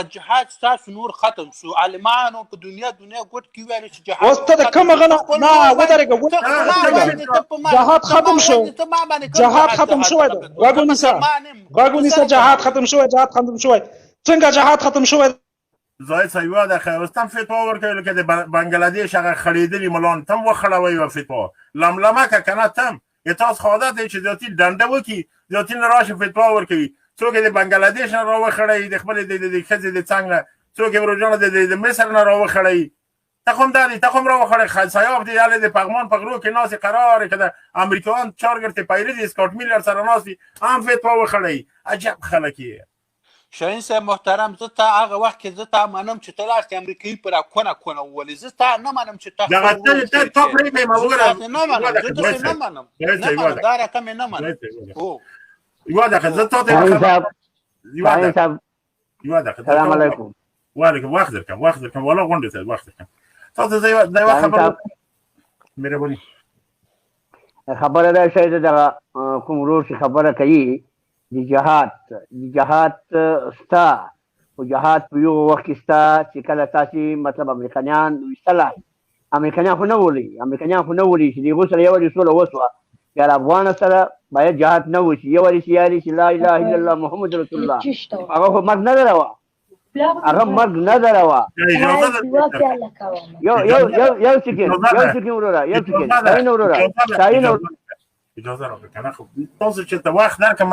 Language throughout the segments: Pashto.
جهاد ستاسو نور ختم شو عالمانو په دنیا ګوټ کې ویل چې جهاد اوس ته د کومه غنه نه ودرېږه جهاد ختم شو جهاد ختم شوی دی غوږ ونیسه جهاد ختم شوی څنګه جهاد ختم شوی زاید صاحب یاد خیرستان فتوا ورکوي لکه د بنگلادیش هغه خړېدلي ملان تم وخړوي و فتوا لملمه که کنه تم تاسو خو عادت دی چې ذاتي ډنډه وکړي ذاتي نه راشي فتوا ورکوي څوک د بنگلادیش نه راوخړی د خپل د ښځې د څنګ نه څوک یې وروجانه د مصر نه راوخړی ته خو هم دادی ته خو هم راوخړی سیاف دی هلې د پغمان په غرو کې ناستې قرار که د امریکایان چارګرد پیري دي سکاټ میلر سره ناست دي هم فتوا وخړی عجب خلک یې شاهین صاحب محترم زه تا هغه وخت کې زه تا منم چې ته لاستې امریکایي په راکونه وولې زه تا نه منم چې تا تا پرېږدی ما وګوره نه منم زه داسې نه منم دا رقم یې نه منم یوه دقیقه زه تا ته یوه دقیقه سلام علیکم وعلیکم وخت درکم والا غونډې ته وخت درکم تا ته زه یوه خبره مهرباني خبره دا شی ده دغه کوم ورور چې خبره کوي د جهاد ستا خو جهاد په یو وخت کې ستا چې کله تاسې مطلب امریکایان ویستلی امریکایان خو نه ولي چې د هغو سره یو وارې سوله وسوه یا د افغان سره باید جهاد نه وشي یو وارې سیالي چې لا اله الا الله محمد رسول الله هغه خو مرګ نه دروه یو سکن وروره اجازه راکړه کنه خو تاسو چې ته وخت درکړم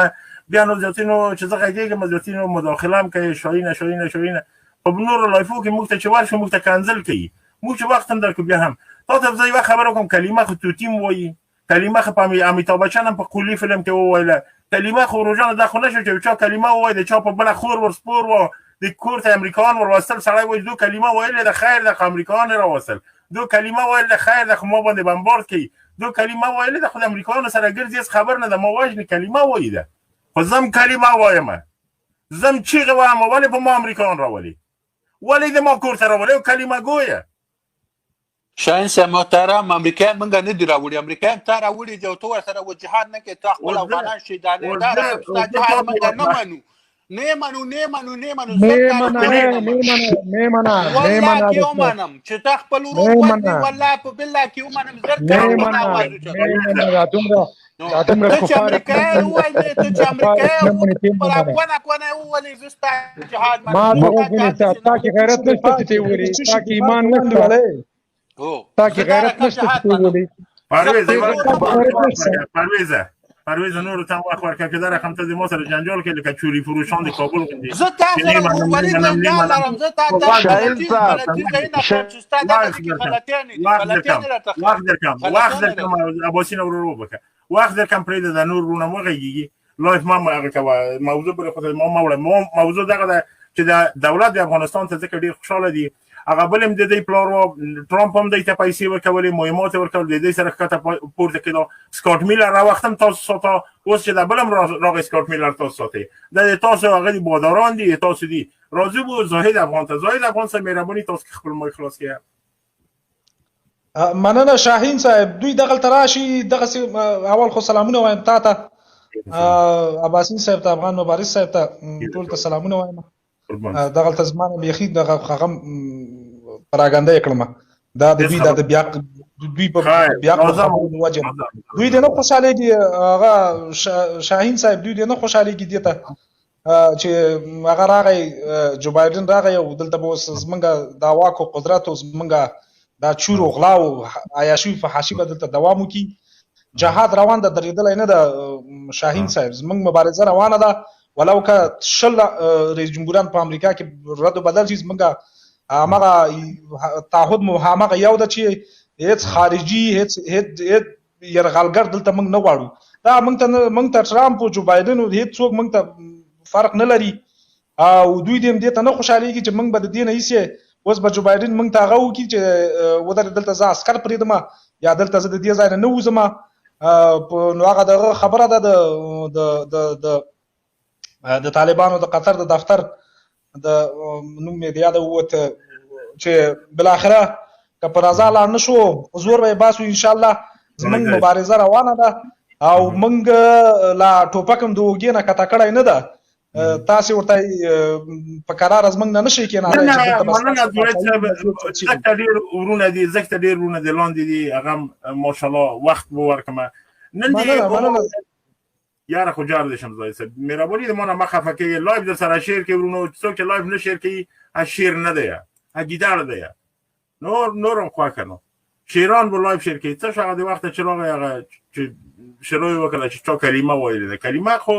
بیا نو زیاتینو چې زه غږیږم زیاتینو مداخله هم کوي شاهینه په نورو لایفو کې موږ ته چې ورشو موږ ته کنزل کوي موږ چې وخت هم درکړو بیا هم تا ته زه یوه خبره کوم کلمه خو توتیم وایي کلمه خو په امیتاب بچن هم په قولي فلم کې وویله کلمه خو روژانه دا خو نه شو چې چا کلمه ووایي د چا په بله خور ورسپور و د کور ته امریکایان ورواستل سړی وایي دو کلمه ویلې د خیر د امریکایان راوستل دو کلمه ویل د خیر د ما باندې بمبارد کوي دو کلمه ویل د خود امریکایانو سره ګرځي خبر نه د ما واجنې کلمه وایي ده خو زم کلمه وایم زم چیغه وایم ولې په ما امریکایان راولي ولې د ما کور ته راولي کلمه ګویه شاهین صاحب محترم امریکایان موږ نه دي راوړي امریکایان تا راوړي دي او ته ورسره جهاد نه کوې تا خپل افغانان شهیدانې دا جهاد موږ نه منو منم چې تا خپل ورور باندې والله په بالله کې ومنم زر چې امریکایان ووایي ته چې امریکایان کونه وولې زه ستا جهاد ما تا کې غیرت نشته چې ته وولې تا کې ایمان نشته تا کې غیرت نشته چې ته وولې پرویز نور ته وخت ورکړه که دا رقم ته د ما سره جنجال کې لکه چوری فروشان د کابل غوندې زه تا سره ولې جنجال لرم زه تا وخت درکم اباسین ورور وبکه وخت درکم پرېږده د نور ورونه وغږېږي لایف ما هغه کوه موضوع بلې خو ته ما موضوع دغه ده چې د دولت د افغانستان ته ځکه ډېر خوشحاله دي هغه بل هم د دې پلار و ټرمپ هم دوی ته پیسې ورکولې مهمات یې ورکول د دې سره ښکته پورته کېدو سکاټ میلر راوخت هم تاسو ساته اوس چې دا بل هم راغی سکاټ میلر تاسو ساتئ دا د تاسو هغه دي باداران دي تاسو دي راضي بو زاهد افغان صاحب مهرباني تاسو خپل مایک خلاص کړئ مننه شاهین صاحب دوی دغلته راشي دغسې اول خو سلامونه وایم تا ته عباسین صاحب ته افغان مبارز صاحب ته ټول ته سلامونه وایم دغلته زما نه بیخي دغه هغه پراګنده یې کړم دا د دوی دا د دوی په بیا وجه دوی د نه خوشحالېږي هغه شاهین صاحب دوی د نه خوشحالېږي دې ته چې هغه راغی جو بایدن راغی او دلته به اوس زمونږ دا واک او قدرت او زمونږ دا چور او غلا او عیاشي فحاشي به دلته دوام وکړي جهاد روان ده درېدلی نه ده شاهین صاحب زمونږ مبارزه روانه ده ولو که 10 رئیس جمهوران په امریکا کې رد و بدل شي زمونږ همغه تعهد مو همغه یو ده چې هیڅ خارجي هیڅ یرغلګر دلته موږ نه غواړو دا موږ ته ټرامپ او جو بایدن او هیڅ څوک موږ ته فرق نه لري او دوی دې ته نه خوشحالېږي چې موږ به د دې نه هیڅ اوس به جو بایدن موږ ته هغه وکړي چې ودرې دلته زه عسکر پرېږدم یا دلته زه د دې ځای نه نه وځم نو هغه دغه خبره ده د طالبانو د قطر د دفتر د نوم مې د یاده ووته چې بالاخره که په رضا لاړ نه شو زور به یې باسو انشاءالله. زمونږ مبارزه روانه ده او موږ لا ټوپک هم د اوږې نه کته کړی نه ده. تاسې ورته په قراره زمونږ نه نشئ کېنالی چې مننه زوید صاحب. ځکه ډېر ورونه دي ځکه ډېر ورونه دي لاندې دي هغه ماشاءالله وخت به ورکړمه نن دې یاره خو جار دشم زوید صاحب مهرباني د ما نه مه خفه کېږئ. لایف در سره شیر کوي ورونو څوک چې لایف نه شیر کوي شیر نه دی ګیدړ دی نور هم خوښه نو شیران به لایف شیر کوي. څه هغه د وخته چې راغی هغه چې شروع یې وکړه چې چا کلمه ویلې ده. کلمه خو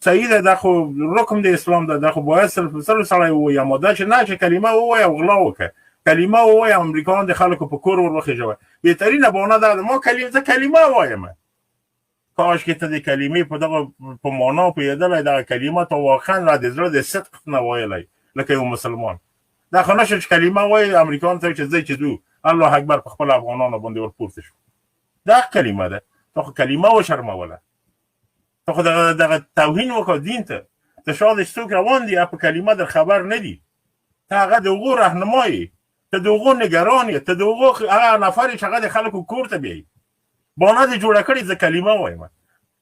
صحیح ده، دا خو رکن د اسلام ده، دا خو باید سره سړی ووایي. اما دا چې نه چې کلمه ووایي او غلا وکړه کلمه ووایي امریکایان د خلکو په کور ور وخېژوي. بهترینه بهانه ده ما کلمه وایم. کاش که ته د کلمې په دغه په معنا پوهېدلی دغه کلمه ته واقعا را د زړه د صدق نه ویلی لکه یو مسلمان. دا خو نشه چې کلمه وایي امریکایان ته چې ځئ چې ځو الله اکبر په خپل افغانانو باندې ورپورته شو. دا کلمه ده. ته خو کلمه وشرموله، ته خو دغه توهین وکړه دین ته. ته شاید څوک روان دي په کلمه در خبر نه دي. ته هغه د هغو رهنمایي، ته د هغو نګران یې، ته د هغو هغه نفر چې هغه د خلکو کور ته بیایي. بانه دې جوړه کړې زه کلمه وایم.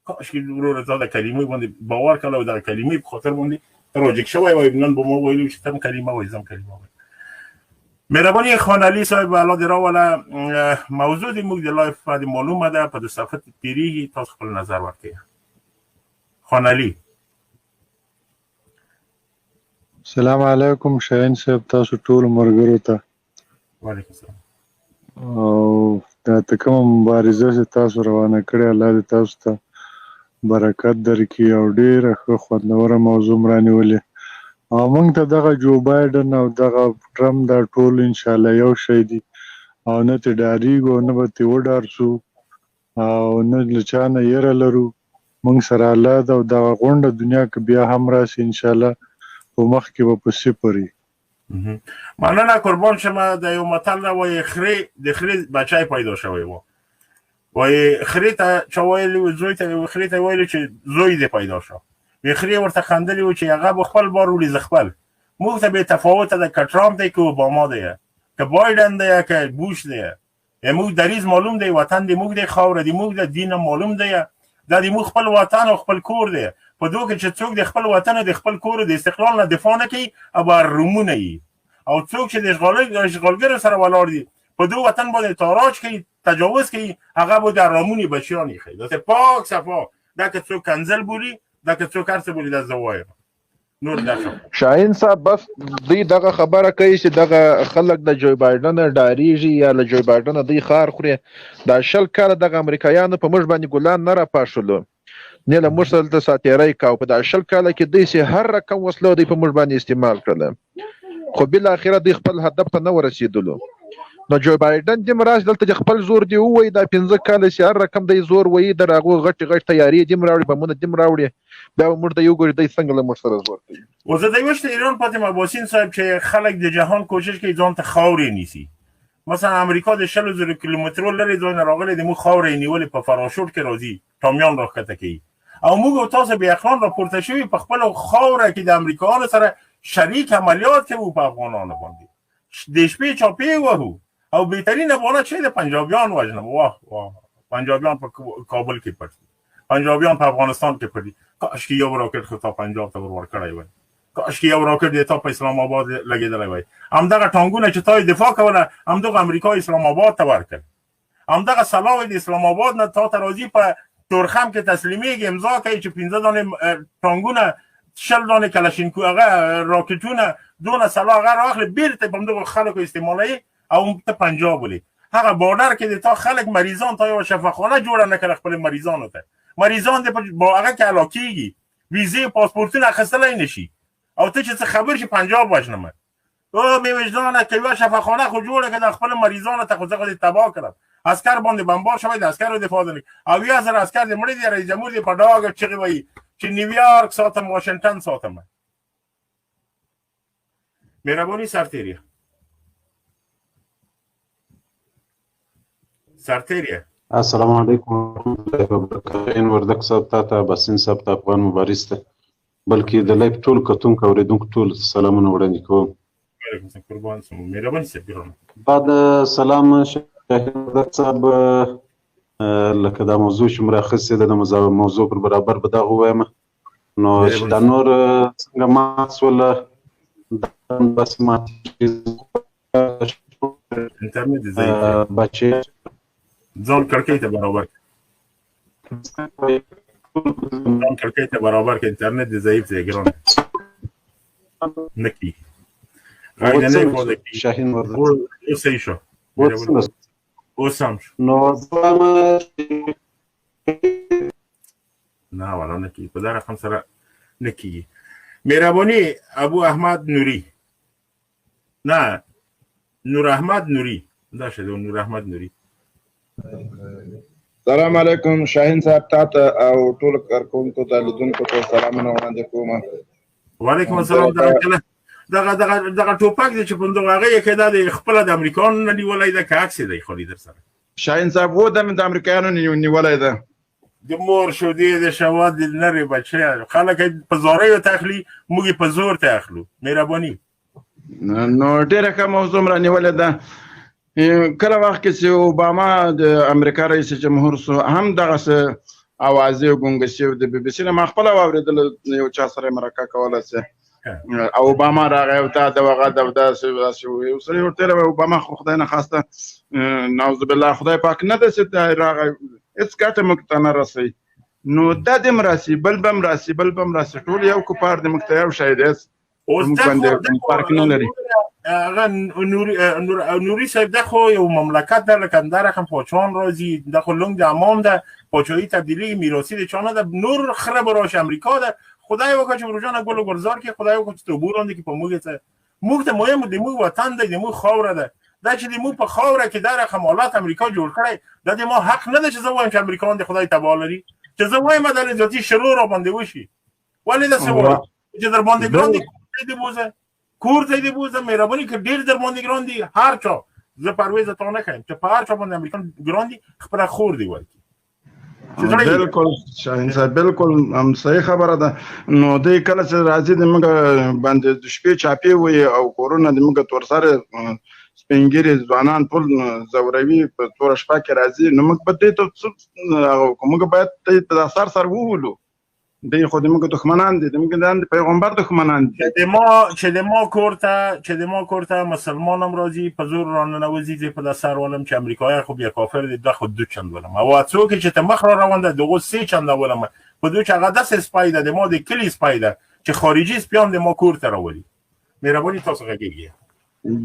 کاشکې وروره تا د کلمې باندې باور کړی او دغه کلمې په خاطر باندې راجګ شوی وای نن به ما ویلي چې ته کلمه وایي زه هم کلمه وایم. مهرباني خان علي صاحب الله دې راوله. موضوع د موږ د لایف باندې معلومه ده په د صفحه تیریږي. تاسو خپل نظر ورکړئ. خان علي السلام علیکم شاهین صاحب، تاسو ټول مرګرو ته وعلیکم السلام. او دا ته کومه مبارزه چې تاسو روانه کړې الله دې تاسو ته برکت درکړي او ډېره ښه خوندوره موضوع م رانیولې. او موږ ته دغه جو بایډن او دغه ټرمپ دا ټول انشاءالله یو شی دي او نه ترې ډارېږو او نه به ترې وډار سو او نه له چا نه یره لرو. موږ سره الله ده او دغه غونډه دنیا که بیا هم راسي انشاءالله په مخ کې به په صفر وي. مننه قربان شمه. د یو متل نه وایي د خرې بچی پیدا شوی و. وایي خرې ته چا ویلي و زوی ته خرې ته ویلي چې زوی دې پیدا شو. خرې ورته خندلي و چې هغه به خپل بار وړي زه خپل. موږ ته بې تفاوته ده که ټرامپ دی که اوباما دی که بایډن دی که بوش دی. موږ دریځ معلوم دی، وطن د موږ دی، خاوره د موږ ده، دین معلوم دی. دا د موږ خپل وطن او خپل کور دی. په دوی کې چې څوک د خپل وطن او د خپل کور د استقلال نه دفاع نه کوي او رومونه یي او څوک چې د اشغالګرو سره ولاړ دي په دوی وطن باندې تاراج کوي تجاوز کوي هغه به د رامونې بچیان یې ښایي. داسې پاک صفا دا که څوک کنځل بولي دا که څوک هر څه بولي دا زه وایم. نور دا شاهین صاحب بس دوی دغه خبره کوي چې دغه خلک د جو بایډن ډاریږي یا له جو بایډن دوی خار خوري. دا 20 کاله دغه امریکایانو په موږ باندې ګلان نه راپاشلو نه له موږ سره ساتیری کاو. په دا 20 کاله کې دوی سي هر رقم وسلو دوی په موږ باندې استعمال کړل خو بل اخره دوی خپل هدف ته نه ورسېدلو. نو جو بایډن دې مراج دلته خپل زور دی وای دا 15 کاله سي هر رقم دی زور وای درغه غټ تیاری دې مراوړي په مونږ دې مراوړي بیا موږ ته یو ګور دی څنګه له موږ سره زور کوي. وزه د وشت ایران فاطمه باسین صاحب چې خلک د جهان کوشش کوي ځان ته خاورې نیسي. مثلا امریکا د 60,000 کیلومترو لري ځای نه راغلي د مو خاورې نیولې په فراشوت کې راځي ټامیان راکته کوي او موږ تاسو به اخلان راپورته شوی په خپل خاوره کې د امریکایانو سره شریک عملیات کوي په افغانانو باندې د شپې چاپی وو او بهترین بونه چې د پنجابیان وژنم. واه واه پنجابیان په کابل کې پټ، پنجابیان په افغانستان کې پټ. کاش کې یو راکټ خطا پنجاب ته ور کړی وای، کاش کې یو راکټ د تا په اسلام آباد لګیدلی وای. همدغه ټانګونه چې تای دفاع کوله همدغه امریکا اسلام آباد ته ورکړ. همدغه سلاوی د اسلام آباد نه تا ته راځي په تورخم کې تسلیمیږي امضا کوي چې 15 دانه ټانګونه 60 دانه کلاشینکو هغه راکټونه دونه سلاح هغه راخلي بیرته په همدغه خلکو استعمالوي او ته پنجاب ولې هغه بارډر کې د تا خلک مریضان تا یو شفاخانه جوړه نه کړ خپل مریضانو ته. مریضان د با هغه کې علاقېږي ویزه پاسپورتونه اخیستلی نشي او ته چې څه خبر شي پنجاب وژنم او مې وجدانه که یوه شفاخانه خو جوړه کړه د خپل مریضانو ته خو زه تباه کړم. عسکر باندې بمبار شوی د عسکرو دفاع نه او 1000 عسکر د مړي دی رئیس جمهور دی په ډاګ چغې وایي چې نیویارک ساتم واشنگټن ساتم. مهرباني سرتیریه سرتیریه. السلام علیکم ورحمۃ اللہ وبرکاتہ. ان وردک صاحب ته باسین صاحب ته افغان مبارز ته بلکې د لایف ټول کتونکو اوریدونکو ټول سلامونه وړاندې کوم. وعلیکم السلام قربان سم مهرباني صاحب ګرانه. بعد سلام شاهین صاحب لکه دا موضوع چې مراخص ده د موضوع پر برابر به دغه ووایم نو چې دا نور څنګه مات سول دا بس مات انټرنیټ دی ضعیف بچي ځان کړکۍ ته برابر ځان کړکۍ ته برابر کې انټرنیټ دی ضعیف دی ګرانه نکی شاهین ورده اوس صحیح شو اوس هم شو نو نه والا نه کیږي په دا رقم سره نه کیږي. مهرباني ابو احمد نوري نه نور احمد نوري دا شه نور احمد نوري. السلام علیکم شاهین صاحب تاته او ټول کارکونکو ته لیدونکو ته سلامونه وړاندې کوم. وعلیکم السلام. دغه ټوپک دی چې په دغه هغه کې دا د خپل د امریکایانو نه نیولای ده که عکس دی خو لیدر سره شاهین صاحب و د امریکایانو نیولای ده د مور شودې د شواد د نری بچي خلک په زوریو تخلی موږ په زور ته اخلو. مهرباني نو ډیره کوم موضوع را نیولای ده کله وخت کې چې اوباما د امریکا رئیس جمهور سو هم دغه اوازې ګونګسي د بي بي سي نه ما خپل واوریدل یو چا سره مرکه کوله سه او اوباما راغی او تا د وغه د داسې یو سره ورته اوباما خو خدای نه خواسته نعوذ بالله خدای پاک نه د ست راغی هیڅ ګټه موږ ته نه رسوي نو دا د مراسي بل بم راسي ټول یو کوپار د موږ ته یو شی دی اوس باندې فرق نه لري. هغه نوري صاحب دا خو یو مملکت ده لکه دا رقم پاچان راځي دا خو لنګ د امام ده پاچاهي تبدیلی میراثي د چانه ده نور خره براش امریکا ده خدای وکړي چې ورجانه ګل ګلزار کې خدای وکړي چې توبوران دي کې په موږ ته مهم دی موږ وطن دی موږ خاور ده دا چې د موږ په خاور کې دا رقم حالات امریکا جوړ کړی دا د ما حق نه ده چې زه وایم چې امریکایان د خدای تبا لري چې زه وایم د ذاتي شرور را باندې وشي ولې دا څه وایي چې در باندې ګران دي کور ته دی بوزه مهرباني که ډیر در باندې ګران دي هر چا زه پرویز ته نه کوم چې په هر چا باندې امریکایان ګران دي خپل خور دی ورکی. بالکل شاهین صاحب بالکل هم صحیح خبره ده نو دوی کله چې راځي د موږ باندې د شپې چاپی وي او کورونه د موږ تور سره سپینګری ځوانان ټول زوروي په تور شپه کې راځي نو موږ په دې ته موږ باید په اثر سره وولو دی خو د موږ دښمنان دي د موږ د پیغمبر دښمنان دي چې د ما کورته مسلمان هم راځي په زور راننوځي چې په سر ولم چې امریکایی خو بیا کافر دي د خو دو چند ولم او څوک چې ته مخ را روان ده دغه سه چند ولم په دوی چې هغه داسې سپای ده د ما د کلی سپای ده چې خارجي سپیان د ما کورته راولي. مهرباني تاسو غږیږي.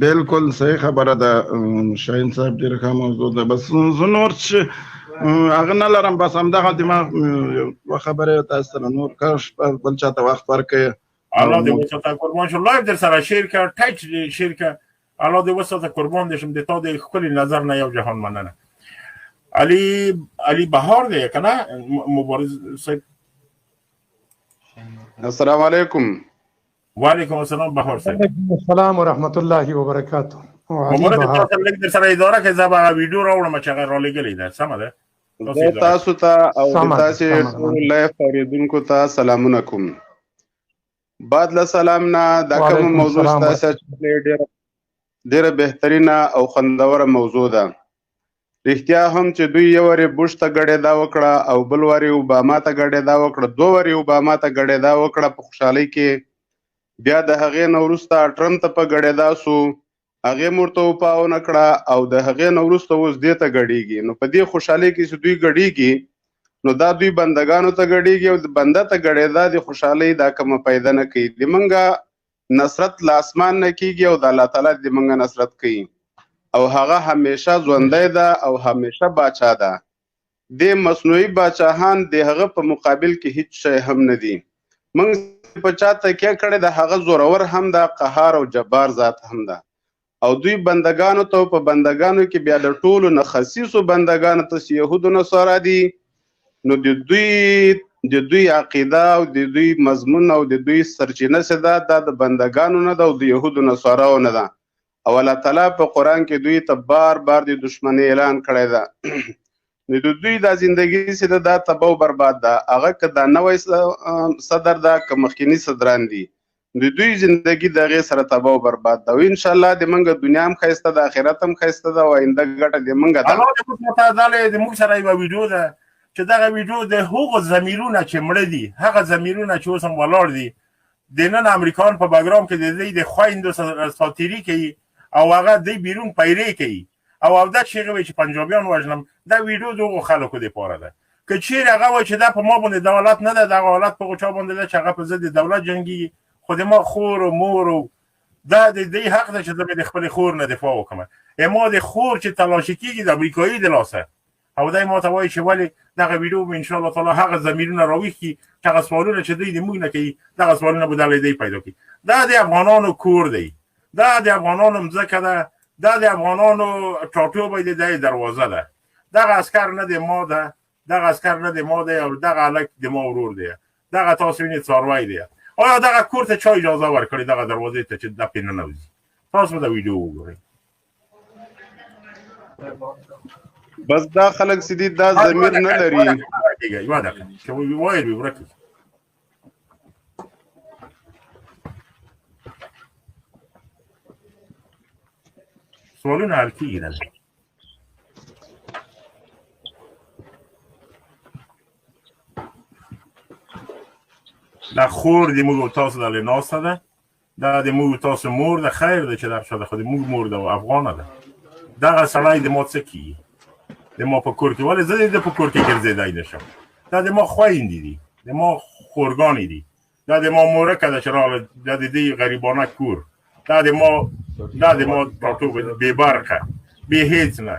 بالکل صحیح خبره ده شاهین صاحب ډیره ښه موضوع ده بس زه نور چې هغه نه لرم بس همدغه دماغ خبره تاسو سره نور کاش بل چاته وخت ورکړي الله دې وساته قربان شو لایو در سره شیر کړ ټچ شیر کړ الله دې وساته قربان دې شم د تا د خپل نظر نه یو جهان مننه. علي بهار دی کنه مبارز صاحب. السلام علیکم. وعلیکم السلام بهار صاحب. وعلیکم السلام ورحمت الله وبرکاته. مبارز تاسو لږ در سره اداره کې زما ویډیو راوړم چې هغه را لګلې ده سم ده تاسو ته او تاسو لایف اوریدونکو ته سلامونه کوم. بعد له سلام نه دا کوم موضوع تاسو ډیره بهترینه او خوندوره موضوع ده. رښتیا هم چې دوی یو وری بوش ته ګډه دا وکړه او بل وری اوباما ته ګډه دا وکړه دوه وری اوباما ته ګډه دا وکړه په خوشحالي کې بیا د هغې نه وروسته ټرمپ ته په ګډه دا سو هغه مرته په نه کړه او د هغه نورسته اوس دې ته غړیږي نو په دې خوشحالي کې چې دوی غړیږي نو دا دوی بندگانو ته غړیږي او بنده ته غړیدا د خوشحالي دا کوم پیدا نه کوي د منګه نصرت لاسمان نه کیږي او د الله تعالی د منګه نصرت کوي او هغه همیشه ژوندۍ ده او همیشه باچا ده د مصنوعي باچاهان د هغه په مقابل کې هیڅ شی هم نه دي موږ په چاته کې کړه د هغه زورور هم ده قهار او جبار ذات هم ده او دوی بندگانو ته په بندگانو کې بیا د ټولو نه خصیصو بندگانو ته يهودو نصارا دي نو د دوی عقیده او د دوی مضمون او د دوی سرچینه څه ده د بندگانو نه ده او د يهودو نصاراو نه ده او الله تعالی په قران کې دوی ته بار بار د دشمنی اعلان کړی ده نو د دوی دا زندگی چې دا تباہ و برباد ده هغه که دا نوی صدر ده که مخکینی صدران دي د دوی زندگی د هغې سره تباہ و برباد ده او انشاءالله د موږ دنیا هم ښایسته ده آخرت هم ښایسته ده او آینده ګټه د موږ ده. دا د موږ سره یوه ویډیو ده چې دغه ویډیو د هغو ضمیرونه چې مړه دي هغه ضمیرونه چې اوس هم ولاړ دي د نن امریکایان په بګرام کې د دوی د خویندو ساتیري کوي او هغه دوی بیرون پیرې کوي او دا چې هغه وایي چې پنجابیان وژنم دا ویډیو د هغو خلکو دپاره ده. که چیرې هغه وایي چې دا په ما باندې دولت نه ده دغه حالت په هغو چا باندې ده چې هغه په ضد دولت جنګېږي خو د ما خور و مور و دا د دوی حق ده چې زه مې د خپلې خور نه دفاع وکړم. ما د خور چې تلاشي کېږي د امریکایي د لاسه او دی ما ته وایي چې ولې دغه ویډیو به انشاءالله تعالی هغه ضمیرونه راویښي چې هغه سوالونه چې دوی د موږ نه کوي دغه سوالونه به دله دی پیدا کړي. دا د افغانانو کور دی، دا د افغانانو مځکه ده، دا د افغانانو ټاټوبی دی، دا دروازه ده. دغه عسکر نه د ما ده، دغه عسکر نه د ما دی او دغه هلک د ما ورور دی، دغه تاسو وینئ څاروی دی. آیا دغه کور ته چا اجازه ورکړې دغه دروازې ته چې دا پرې ننوځي؟ تاسو به دا ویډیو وګورئ. بس دا خلک چې دي دا ضمیر نه لري. یوه دقیقه چې وویل وي ورک سوالونه حل کېږي. دا خور د موږ تاسو دلې ناسته ده، دا د موږ تاسو مور ده. خیر ده چې دا شاده خو د موږ مور ده او افغانه ده. دغه سړی د ما څه کېږي د ما په کور کې؟ ولې زه د په کور کې ګرځېدی نشم؟ دا د ما خویندې دي، د ما خورګانې دي، دا د ما مورکه ده چې راغله، دا د دې غریبانه کور، دا د ما ټاټوبی بې برخه بې هېڅ نه.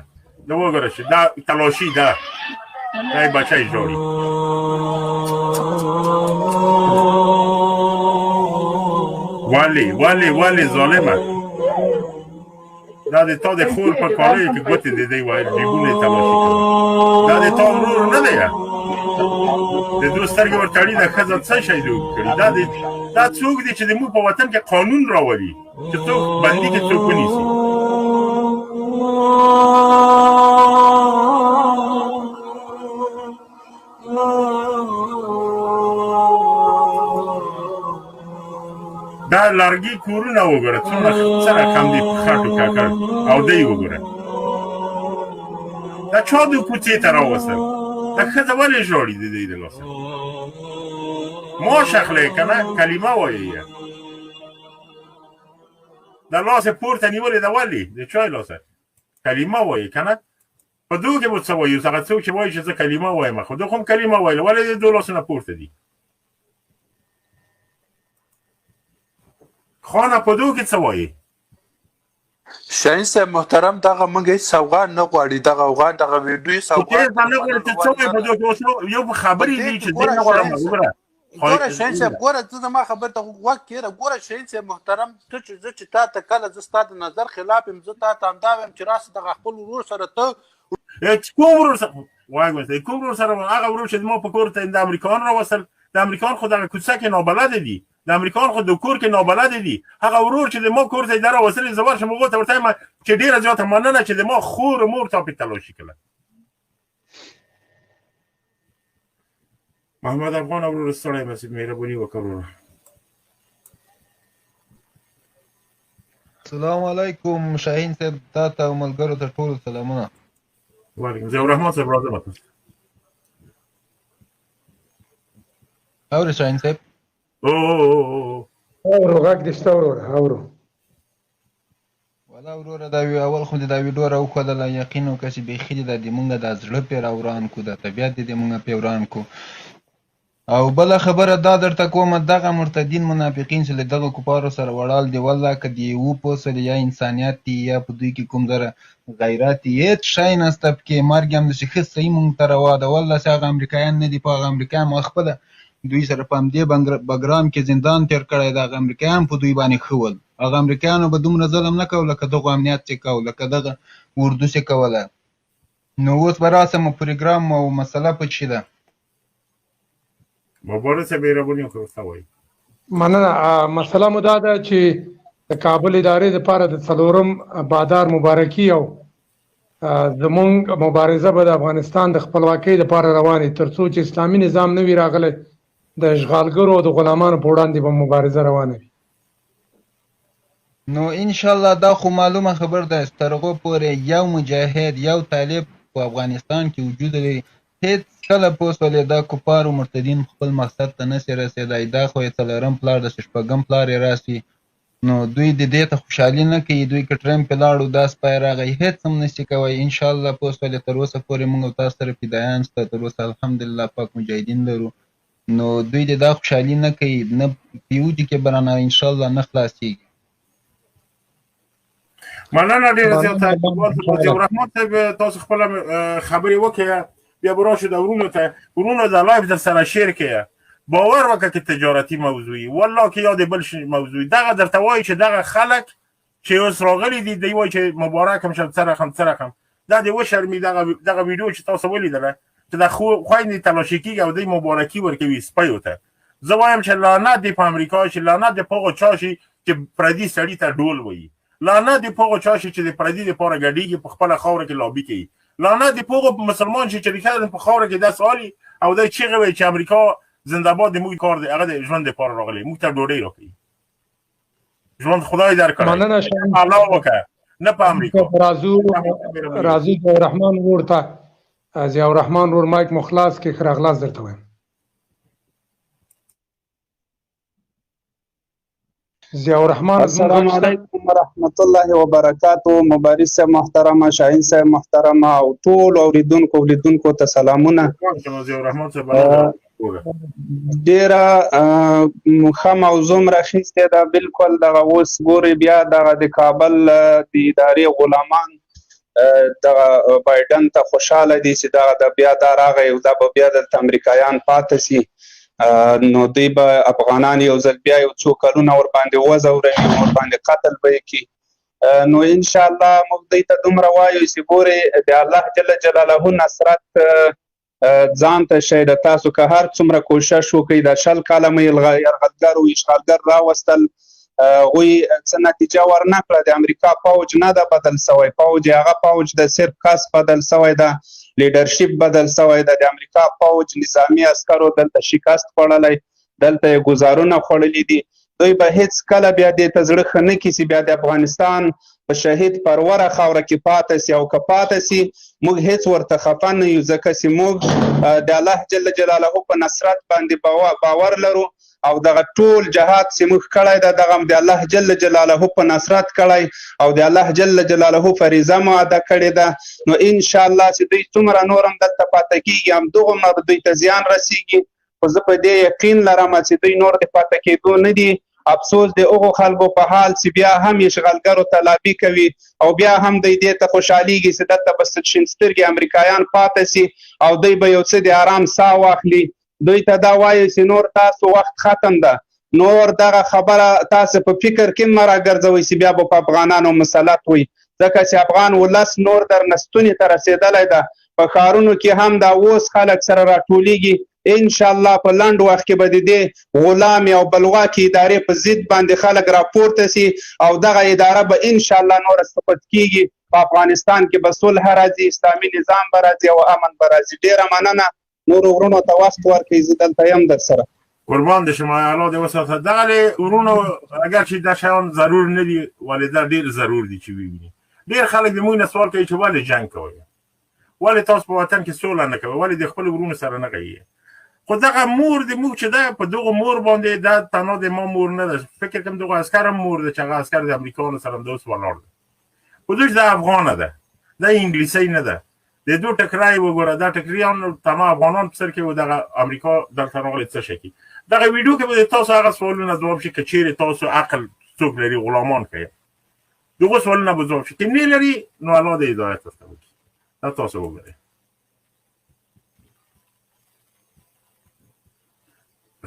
دا وګوره چې دا تلاشي ده، دا یې بچی ژاړي. ولې ظالمه دا د تا د خور په کالیو کې ګوتې د دی وایي جیبونه یې تلاشي کوي. دا د تا ورور نه دی، د دوی سترګې ورتړي ده ښځه څه شی دې وکړي؟ دا څوک دی چې د موږ په وطن کې قانون راولي چې څوک بندي کې څوک ونیسي؟ دا لرګي کورونه وګوره څومره څه رقم دي په خټو ککړ او دی وګوره دا چا د کوڅې ته راوستل؟ دا ښځه ولې ژاړي د دوی د لاسه؟ ماش اخلی که نه کلمه وایي یې د لاسې پورته نیولې ده. ولې د چای لاسه کلمه وایي که نه؟ په دو کې به څه وایي؟ اوس هغه څوک چې وایي چې زه کلمه وایم خو دو خو هم کلمه ویله ولې د دو لاسونه پورته دي؟ خانه په دو کې څه وایي؟ شاهین صاحب محترم دغه موږ هېڅ سوغان نه غواړي، دغه اوغان دغه ویډیو سوغان نه غواړي. ته څه وایې په دو کې؟ اوس یو خبرې دي چې زه نه غواړم. ګوره شاهین صاحب ګوره ته زما خبرې ته غوږ کېږده. ګوره شاهین صاحب محترم ته چې زه چې تا ته کله زه ستا د نظر خلاف یم زه تا ته همدا وایم چې راسه دغه خپل ورور سره ته کوم ورور سره وایي کوم ورور سره؟ هغه ورور چې زما په کور ته د امریکایان راوستل. د امریکایان خو دغه کوڅه کې نابلده دي، د امریکایان خو د کور کې نابلده دي. هغه ورور چې د ما کور ته یې در راوستلې زه ورشم هغو ته ورته یم چې ډېره زیاته مننه چې د ما خور و مور تا پرې تلاشي کړله. محمد افغان ورور ستړی مسید مهرباني وکړه وروره. السلام علیکم شاهین صاحب، تا ته او ملګرو ته ټولو سلامونه. وعلیکم ضیاء الرحمن صاحب راځه ماته اورې شاهین صاحب؟ اورو غږ دې شته وروره اورو. والا وروره دا اول خو دې دا ویډیو راوښودله یقین وکړه چې بیخي دې د مونږ د زړه پې راوران کړو، د طبیعت دې مونږ پې وران کړو. او بله خبره دا درته کومه دغه مرتدین منافقین چې له دغه کفارو سره وړال دي والله که د یوه پوسه دي یا انسانیت دي یا په دوی کې کوم ذره غیرت دي هېڅ شی نسته پکې. مرګ هم داسې ښه صحیح مونږ ته روا ده. والله چې هغه امریکایان نه دي په هغه امریکایان ما خپله دوی سره په همدې بګرام کې زندان تېر کړی د هغه امریکایان په دوی باندې ښه ول. هغه امریکایانو به دومره ظلم نه کوو لکه دغو امنیت چې کوو لکه دغه اردو چې کوله. نو اوس به راسم پروګرام او مسله په څه ده؟ مبارک صاحب مهرباني وکړه ورته وایي. مننه. مسله مو دا ده چې د کابل ادارې دپاره د څلورم بادار مبارکي او زمونږ مبارزه به د افغانستان د خپلواکۍ لپاره روانه ترڅو چې اسلامي نظام نه وي راغلی د اشغالګرو او د غلامانو په وړاندې به مبارزه روانه وي. نو ان شاء الله دا خو معلومه خبر ده تر هغه پورې یو مجاهد یو طالب په افغانستان کې وجود لري هیڅ کله پوه سولې دا کفار او مرتدین خپل مقصد ته نشي رسېدای. دا خو یې څلورم پلار د شپږم پلار یې راسي نو دوی د دې ته خوشحالي نه کوي. دوی که ټرمپ په لاړو دا سپی راغی هیڅ هم نشي کوی. ان شاء الله پوه سولې تر اوسه پورې موږ او تاسو سره فدایان شته تر اوسه الحمدلله پاک مجاهدین لرو نو دوی د دا خوشحالي نه کوي نه پیوجي کې برانه ان شاء الله نه خلاصېږي. مننه ډېره زیاته ضیاء الرحمن صاحب تاسو خپله خبرې وکړه بیا به راشو د ورونو ته ورونو د لایف در سره شیر کړه باور وکړه که تجارتي موضوعي والله که یاد بل موضوعي دغه درته وایي چې دغه خلک چې اوس راغلي دي دوی وایي چې مبارک هم شه څه رقم دا دې وشرمي دغه ویډیو چې تاسو ولیدله چې د خویندې تلاشي کېږي او دوی مبارکي ورکوي سپیو ته. زه وایم چې لعنت دې په امریکا شي لعنت دې په هغو چا شي چې پردي سړي ته ډول وایي لعنت دې په هغو چا شي چې د پردي دپاره ګډېږي په خپله خاوره کې لابي کوي لعنت دې په هغو مسلمان شي چې ریښه په خاوره کې داسې والي او دی چیغې وایي چې امریکا زنده باد د موږ کار دی هغه د ژوند دپاره راغلی موږ ته ډوډۍ راکوي ژوند خدای درکړی الله وکړه نه په امریکا. راځو ضیاء الرحمن ورور ته ضیاء الرحمن ورور مایک مو خلاص کړي ښه راغلاست درته وایم. ضیاء الرحمن السلام علیکم ورحمت الله وبرکاتو. مبارز صاحب محترمه شاهین صاحب محترمه او ټول اوریدونکو ته سلامونه. ډیره ښه موضوع م راخیستې ده بالکل دغه اوس ګورې بیا دغه د کابل د ادارې غلامان دغه بایډن ته خوشحاله دي چې دغه بیا دا راغی او دا به بیا دلته امریکایان پاتې سي نو دوی به افغانان یو ځل بیا یو څو کلونه ورباندې وځوروي ورباندې قتل به یې کړي نو انشاءالله موږ دوی ته دومره وایو چې ګورې د الله جل جلاله نصرت ځان ته شی د تاسو که هر څومره کوشش وکړئ د 20 کاله مو یرغلګر او اشغالګر راوستل هغوی څه نتیجه ورنه کړه. د امریکا پوج نه ده بدل سوی پوج هغه پوج د صرف کس بدل سوی ده لیډرشپ بدل سوی ده. د امریکا پوج نظامی عسکرو دلته شکست خوړلی دلته یې ګزارونه خوړلي دي. دوی به هیڅ کله بیا دې ته زړه ښه نه کړي چې بیا د افغانستان په شهید پروره خاوره کې پاتې سي او که پاتې سي موږ هیڅ ورته خفه نه یو ځکه چې موږ د الله جل جلاله په نصرت باندې باور لرو او دغه ټول جهاد چې موږ کړی ده دغه د الله جل جلاله په نصرت کړی او د الله جل جلاله فریضه مو ادا کړې ده نو انشاءالله چې دوی څومره نور هم دلته پاتې کېږي همدغومره به دوی ته زیان رسېږي خو زه په دې یقین لرم چې دوی نور د پاتې کېدو نه دي. افسوس د هغو خلکو په حال چې بیا هم اشغالګرو ته لابي کوي او بیا هم دوی دې ته خوشحالیږي چې دلته به شین سترګې امریکایان پاتې سي او دوی به یو څه د آرام ساه واخلي. دوی ته دا وایي چې نور تاسو وخت ختم ده نور دغه خبره تاسو په فکر کې مه راګرځوئ چې بیا به په افغانانو مسلط وي ځکه چې افغان ولس نور در نستونې ته رسېدلی ده. په ښارونو کې هم دا اوس خلک سره راټولیږي انشاءالله په لنډ وخت کې به د دې غلامې او بلواکې ادارې په ضد باندې خلک راپورته سي او دغه اداره به انشاءالله نوره صفت کېږي. په افغانستان کې به صلح راځي اسلامي نظام به راځي او امن به راځي. ډېره مننه نورو ورونو ته وخت ورکړئ زه دلته یم در سره قربان دې شم الله دې وساته. دغه ورونو اگر چې دا شیان ضرور نه دي ولې دا ډېر ضرور دي چې وویني. ډېر خلک د موږ نه سوال کوي چې ولې جنګ کوئ ولې تاسو په وطن کې سوله نه کوئ ولې د خپلو ورونو سره نه کوئ. خو دغه مور د موږ چې ده په دغو مور باندې دا تنها د ما مور نه ده فکر کوم دغه عسکر هم مور ده چې هغه عسکر د امریکانو سره همداسې ولاړ ده خو دوی چې دا افغانه ده دا انګلیسۍ نه ده د دوی ټکرای وګوره دا ټکریان تمام افغانان په سر کې و دغه امریکا دلته راغلی څه شي کوي. دغه ویډیو کې به تاسو هغه سوالونه ځواب شي که چیرې تاسو عقل څوک لري غلامان کوي دغه سوالونه به ځواب شي که نه لري نو الله دې هدایت درته وکړي. دا تاسو وګورئ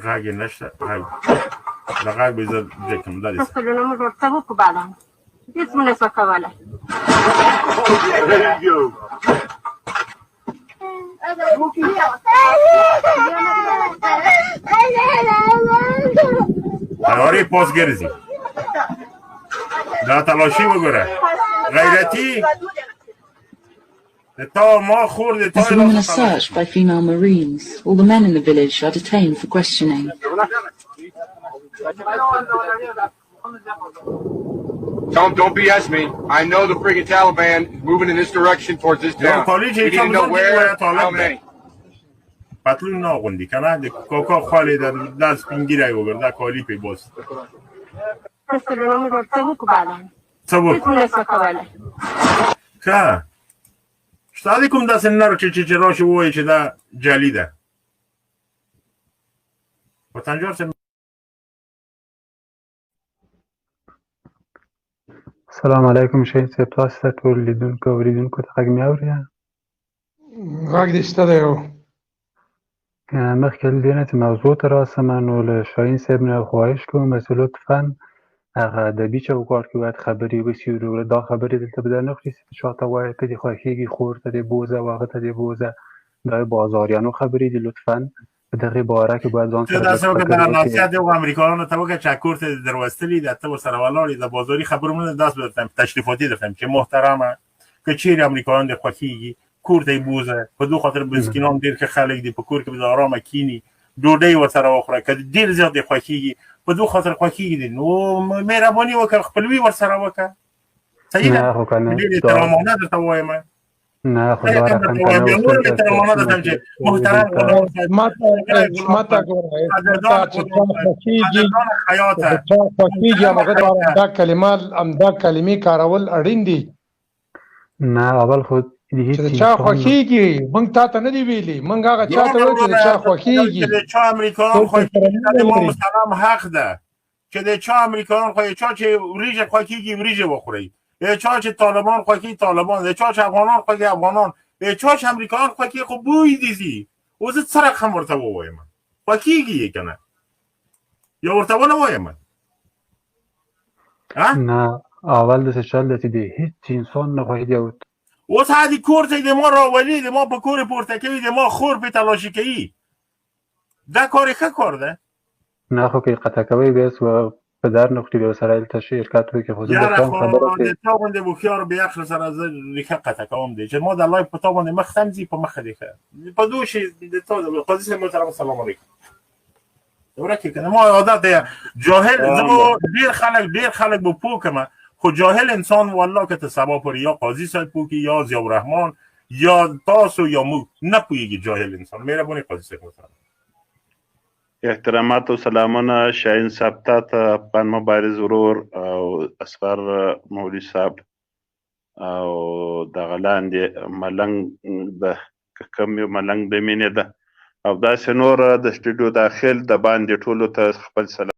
غږ یې نشته د غږ به زه ځای کوم دا دې مسؤلونه مو ورته وکړو بعداً هېڅ مو نشوه کولی. هوارې پاس ګرځي دا تلاشي وګوره غیرتي تا ما خورد تا As the women are searched by female Marines, all the men in the village are detained for questioning. Don't BS me. I know the friggin' Taliban is moving in this direction towards this town. We need to know where, how many. پتلون ناغوندی کنه دی کوکا خالی در دست پینگیره وگرده کالی پی باست سبب که شتادی کم دست نرو چه راشو وای چه ده جلی ده و تنجار سن السلام علیکم شهید صاحب تاسو ته ټول لیدونکو اوریدونکو ته غږ مې اوري غږ دې شته دی مخکې له دې نه چې موضوع ته راسم نو له شاهین صاحب نه خواهش کوم چې لطفا هغه ادبي چوکاټ کې باید خبرې وسي دا خبرې دلته به درنخلي چې چاته وایي که دې خوښېږي خور ته دې بوزه او هغه ته دې بوزه دا بازاریانو خبرې دي لطفا په دغې باره کې باید ځان سره داسې وکړه د نصیحت یو امریکایانو ته وکړه چې کور ته در وستلي د ته ورسره ولاړې د بازاري خبرونه داس بدرتم تشریفاتي درتم چې محترمه که چیرې امریکایان دې خوښېږي کور ته یې بوزه په دو خاطر مسکینان ډېر ښه خلک دي په کور کې به د ارامه کیني ډوډۍ ورسره وخوره که ډېر زیات دې خوښېږي په دو خاطر خوښېږي دي نو مهرباني وکړه خپلوي ورسره وکړه صحیح ده ډېر احترامانه درته وایم نه خو دا رقم ته نه احترامانه درته چې محترم ماته ګوره همدا کلمې کارول اړین دي نه اول خو چې د چا خوښېږي موږ تا ته نه دي ویلي موږ هغه چا ته وایو چې د چا خوښېږي چې د چا امریکایان خوښېږي د ما مسلم حق ده چې د چا امریکایان خوښېږي چا چې وریژه خوښېږي وریژه وخورئ چا چې طالبان خوښېږي طالبان چا چې افغانان خوښېږي افغانان چا چې امریکایان خوښېږي خو بوی دي اوس څه رقم ورته ووایم خوښېږي یې که نه یا ورته ونه وایم نه اول داسې چل دی چې د هېڅ انسان نه خوښېږي اوس هدی کور ته د ما راولي د ما په کور پورته کوي د ما خور په تلاشي کوي دا کار ښه کار ده نه خو که قطع کوي بیس و پدر نقطی به سرایل تا شرکت روی که خود بکنم خبره ده تا بنده بخیار به یک سر از ریخه قطع کوم ده چون ما در لایف پتا بنده مختم زی پا مخ دیگه پا دوشی تا قاضی محترم سلام علیکم دوره که کنه ما عادت ده جاهل دیر خلق با پوکمه خود جاهل انسان والله که تسبا پوری یا قاضی صاحب پوکی یا ضیاء الرحمن یا تاسو یا مو نپویگی جاهل انسان میره بونی قاضی صاحب محترم احترامات و سلامونه شاهین صاحب ته افغان مبارز ورور او اصغر مولوي صاحب او دغه لاندې ملنګ د کم یو ملنګ د مینې ده او داسې نور د سټوډیو داخل د باندې ټولو ته خپل سلام